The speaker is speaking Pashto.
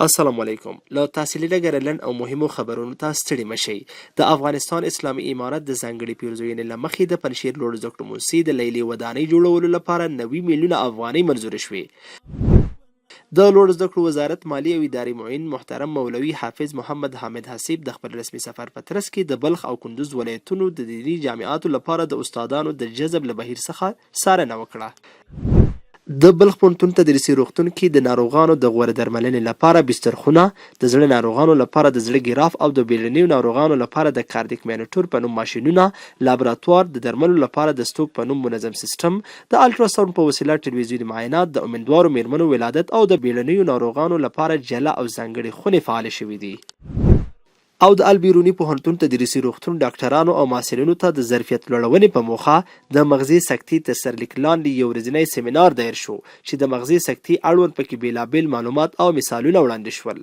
السلام علیکم. له تحصیلي ډګره لنډ او مهمو خبرونو ته ستړي مشئ. د افغانستان اسلامي امارت د ځانګړي پیرزوینې له مخې د پنجشیر لوړ زده کړو موسسې د لیلې ودانۍ جوړولو لپاره 90 میلیونه افغانۍ منظورې شوې. د لوړ زده کړو وزارت مالی او اداري معین محترم مولوي حافظ محمد حامد حسیب د خپل رسمي سفر په ترڅ کې د بلخ او کندوز ولایتونو د دیني جامعاتو لپاره د استادانو د جذب له بهیر څخه څارنه وکړه. د بلخ پوهنتون تدریسي روغتون کې د ناروغانو د غوره درملنې لپاره بسترخونه، د زړه ناروغانو لپاره د زړه ګراف او د بیړنیو ناروغانو لپاره د کاردیک مانیټور په نوم ماشینونه، لابراتوار، د درملو لپاره د سټوک په نوم منظم سیستم، د الټراساوند په وسیله ټلویزیوني معاینات، د امیندوارو میرمنو ولادت او د بیړنیو ناروغانو لپاره جلا او ځانګړي خونې فعال شوي دي. او د البیروني پوهنتون تدریسي روغتون ډاکټرانو او محصلینو ته د ظرفیت لوړونې په موخه د مغزي سکتې تر سرلیک لاندې یو ورځنی سیمینار دایر شو چې د مغزي سکتې اړوند پکې بیلابیل معلومات او مثالونه وړاندې شول.